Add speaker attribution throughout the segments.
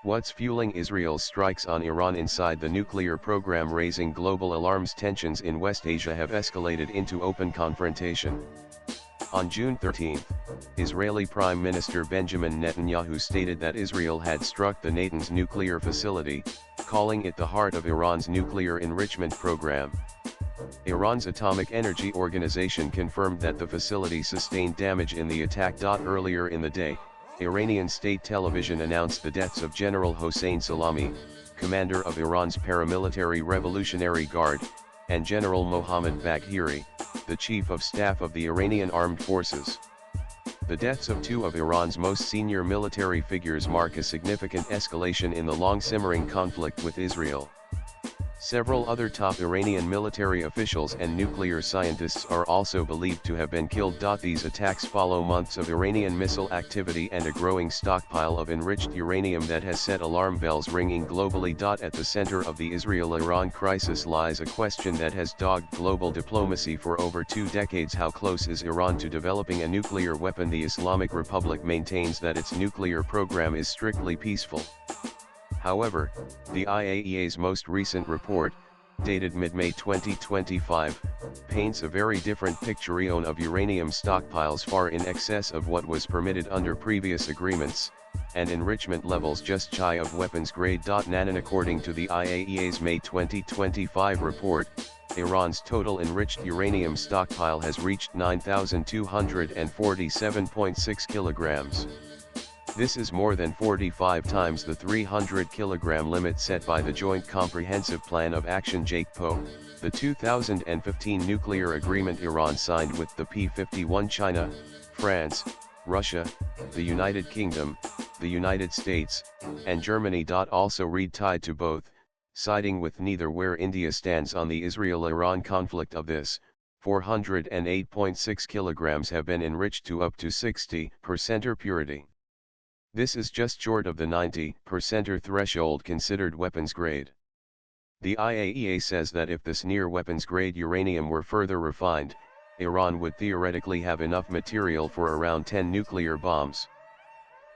Speaker 1: What's fueling Israel's strikes on Iran inside the nuclear program? Raising global alarms. Tensions in West Asia have escalated into open confrontation. On June 13, Israeli Prime Minister Benjamin Netanyahu stated that Israel had struck the Natanz nuclear facility, calling it the heart of Iran's nuclear enrichment program. Iran's Atomic Energy Organization confirmed that the facility sustained damage in the attack. Earlier in the day, Iranian state television announced the deaths of General Hossein Salami, commander of Iran's paramilitary Revolutionary Guard, and General Mohammad Bagheri, the chief of staff of the Iranian Armed Forces. The deaths of two of Iran's most senior military figures mark a significant escalation in the long-simmering conflict with Israel. Several other top Iranian military officials and nuclear scientists are also believed to have been killed. These attacks follow months of Iranian missile activity and a growing stockpile of enriched uranium that has set alarm bells ringing globally. At the center of the Israel-Iran crisis lies a question that has dogged global diplomacy for over 2 decades. How close is Iran to developing a nuclear weapon? The Islamic Republic maintains that its nuclear program is strictly peaceful. However, the IAEA's most recent report, dated mid-May 2025, paints a very different picture of uranium stockpiles far in excess of what was permitted under previous agreements, and enrichment levels just shy of weapons-grade. According to the IAEA's May 2025 report, Iran's total enriched uranium stockpile has reached 9,247.6 kilograms. This is more than 45 times the 300 kilogram limit set by the Joint Comprehensive Plan of Action (JCPOA), the 2015 nuclear agreement Iran signed with the P51 China, France, Russia, the United Kingdom, the United States, and Germany. Also read tied to both, siding with neither. Where India stands on the Israel-Iran conflict. Of this, 408.6 kilograms have been enriched to up to 60% purity. This is just short of the 90% threshold considered weapons grade. The IAEA says that if this near weapons grade uranium were further refined, Iran would theoretically have enough material for around 10 nuclear bombs.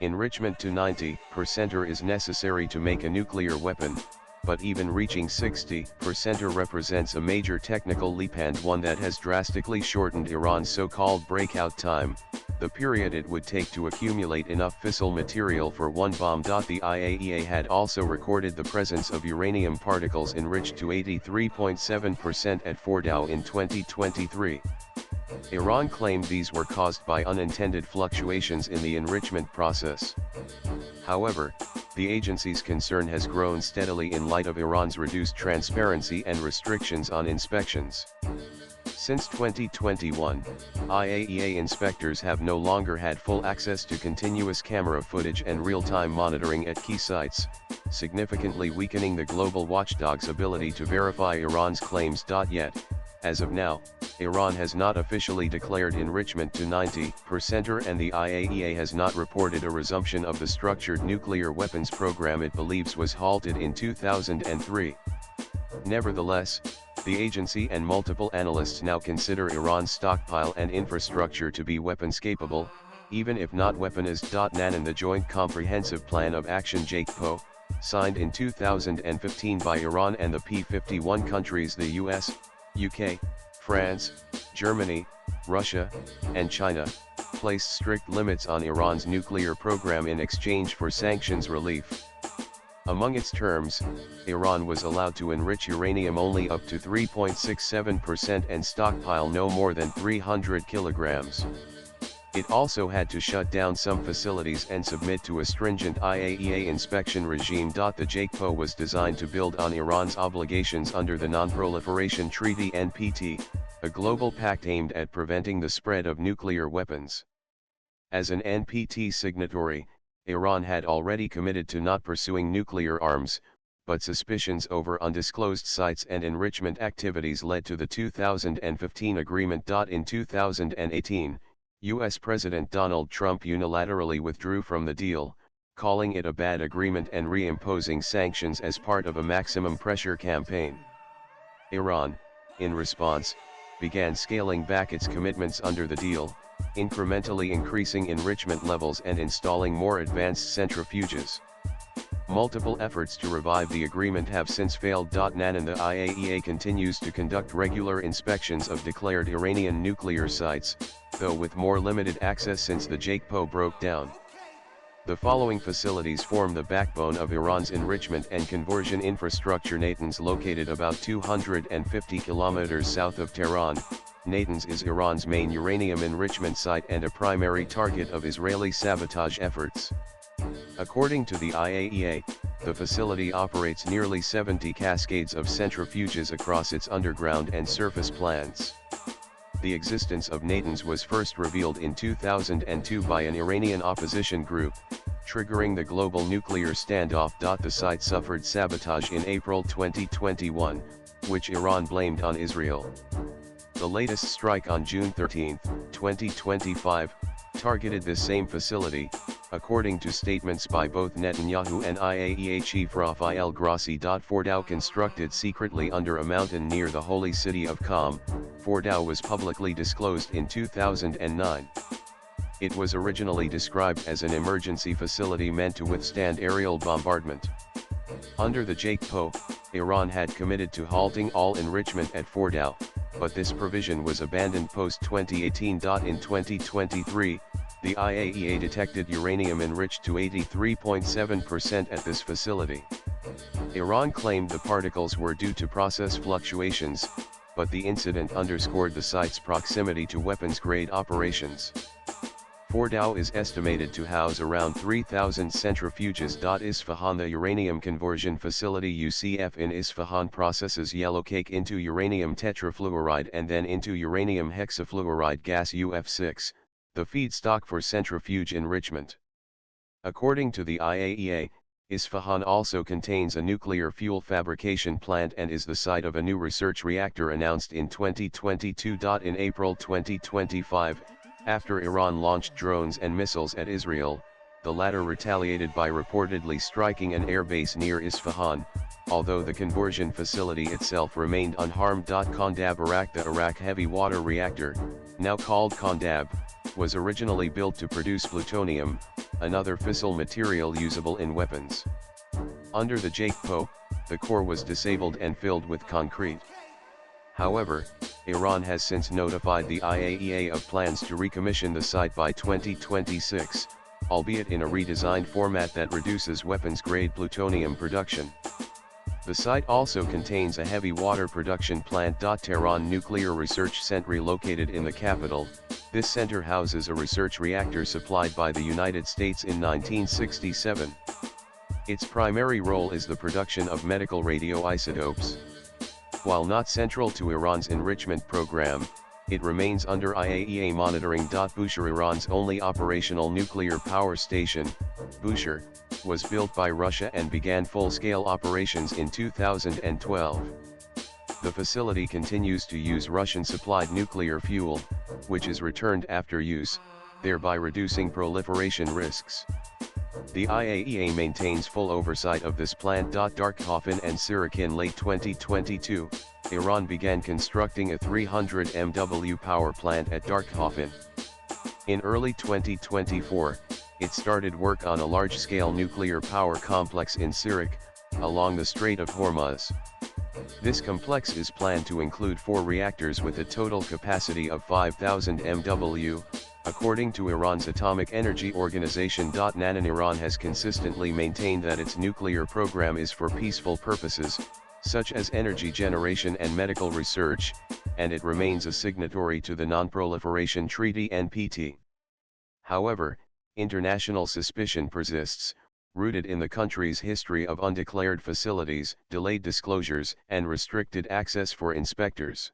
Speaker 1: Enrichment to 90% is necessary to make a nuclear weapon, but even reaching 60% represents a major technical leap and one that has drastically shortened Iran's so-called breakout time, the period it would take to accumulate enough fissile material for one bomb. The IAEA had also recorded the presence of uranium particles enriched to 83.7% at Fordow in 2023. Iran claimed these were caused by unintended fluctuations in the enrichment process. However, the agency's concern has grown steadily in light of Iran's reduced transparency and restrictions on inspections. Since 2021, IAEA inspectors have no longer had full access to continuous camera footage and real-time monitoring at key sites, significantly weakening the global watchdog's ability to verify Iran's claims. Yet, as of now, Iran has not officially declared enrichment to 90%, and the IAEA has not reported a resumption of the structured nuclear weapons program it believes was halted in 2003. Nevertheless, the agency and multiple analysts now consider Iran's stockpile and infrastructure to be weapons-capable, even if not weaponized. NAN, the Joint Comprehensive Plan of Action (JCPOA), signed in 2015 by Iran and the P51 countries, the US, UK, France, Germany, Russia, and China, placed strict limits on Iran's nuclear program in exchange for sanctions relief. Among its terms, Iran was allowed to enrich uranium only up to 3.67% and stockpile no more than 300 kilograms. It also had to shut down some facilities and submit to a stringent IAEA inspection regime. The JCPOA was designed to build on Iran's obligations under the Non-Proliferation Treaty (NPT), a global pact aimed at preventing the spread of nuclear weapons. As an NPT signatory, Iran had already committed to not pursuing nuclear arms, but suspicions over undisclosed sites and enrichment activities led to the 2015 agreement. In 2018, U.S. President Donald Trump unilaterally withdrew from the deal, calling it a bad agreement and reimposing sanctions as part of a maximum pressure campaign. Iran, in response, began scaling back its commitments under the deal, incrementally increasing enrichment levels and installing more advanced centrifuges. Multiple efforts to revive the agreement have since failed. NAN and the IAEA continues to conduct regular inspections of declared Iranian nuclear sites, though with more limited access since the JCPOA broke down. The following facilities form the backbone of Iran's enrichment and conversion infrastructure. Natanz, located about 250 kilometers south of Tehran. Natanz is Iran's main uranium enrichment site and a primary target of Israeli sabotage efforts. According to the IAEA, the facility operates nearly 70 cascades of centrifuges across its underground and surface plants. The existence of Natanz was first revealed in 2002 by an Iranian opposition group, triggering the global nuclear standoff. The site suffered sabotage in April 2021, which Iran blamed on Israel. The latest strike on June 13, 2025, targeted this same facility, according to statements by both Netanyahu and IAEA chief Rafael Grossi. Fordow, constructed secretly under a mountain near the holy city of Qom, Fordow was publicly disclosed in 2009. It was originally described as an emergency facility meant to withstand aerial bombardment. Under the JCPOA, Iran had committed to halting all enrichment at Fordow, but this provision was abandoned post-2018. In 2023, the IAEA detected uranium enriched to 83.7% at this facility. Iran claimed the particles were due to process fluctuations, but the incident underscored the site's proximity to weapons-grade operations. Fordow is estimated to house around 3,000 centrifuges. Isfahan, the uranium conversion facility UCF in Isfahan, processes yellowcake into uranium tetrafluoride and then into uranium hexafluoride gas UF6, the feedstock for centrifuge enrichment. According to the IAEA, Isfahan also contains a nuclear fuel fabrication plant and is the site of a new research reactor announced in 2022. In April 2025, after Iran launched drones and missiles at Israel, the latter retaliated by reportedly striking an airbase near Isfahan, although the conversion facility itself remained unharmed. Qandab Arak, the Arak heavy water reactor, now called Qandab, was originally built to produce plutonium, another fissile material usable in weapons. Under the JCPOA, the core was disabled and filled with concrete. However, Iran has since notified the IAEA of plans to recommission the site by 2026, albeit in a redesigned format that reduces weapons-grade plutonium production. The site also contains a heavy water production plant. Tehran Nuclear Research Center, located in the capital, this center houses a research reactor supplied by the United States in 1967. Its primary role is the production of medical radioisotopes. While not central to Iran's enrichment program, it remains under IAEA monitoring. Bushehr, Iran's only operational nuclear power station, Bushehr, was built by Russia and began full-scale operations in 2012. The facility continues to use Russian-supplied nuclear fuel, which is returned after use, thereby reducing proliferation risks. The IAEA maintains full oversight of this plant. Darkhofen and Sirak, in late 2022, Iran began constructing a 300 MW power plant at Darkhofen. In early 2024, it started work on a large-scale nuclear power complex in Sirak, along the Strait of Hormuz. This complex is planned to include 4 reactors with a total capacity of 5,000 MW, according to Iran's Atomic Energy Organization. NAN, Iran has consistently maintained that its nuclear program is for peaceful purposes, such as energy generation and medical research, and it remains a signatory to the Non-Proliferation Treaty (NPT). However, international suspicion persists, rooted in the country's history of undeclared facilities, delayed disclosures, and restricted access for inspectors.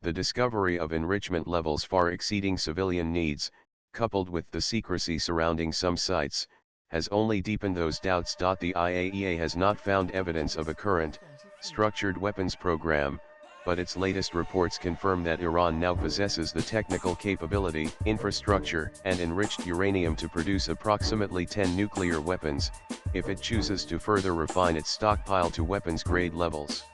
Speaker 1: The discovery of enrichment levels far exceeding civilian needs, coupled with the secrecy surrounding some sites, has only deepened those doubts. The IAEA has not found evidence of a current, structured weapons program, but its latest reports confirm that Iran now possesses the technical capability, infrastructure, and enriched uranium to produce approximately 10 nuclear weapons, if it chooses to further refine its stockpile to weapons-grade levels.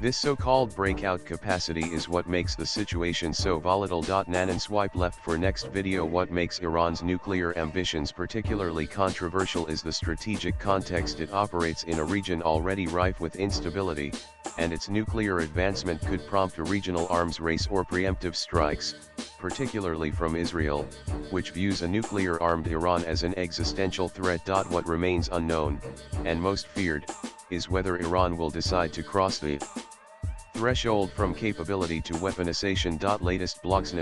Speaker 1: This so-called breakout capacity is what makes the situation so volatile. Nanan swipe left for next video. What makes Iran's nuclear ambitions particularly controversial is the strategic context. It operates in a region already rife with instability, and its nuclear advancement could prompt a regional arms race or preemptive strikes, particularly from Israel, which views a nuclear-armed Iran as an existential threat. What remains unknown, and most feared, is whether Iran will decide to cross the threshold from capability to weaponization. Latest blogs.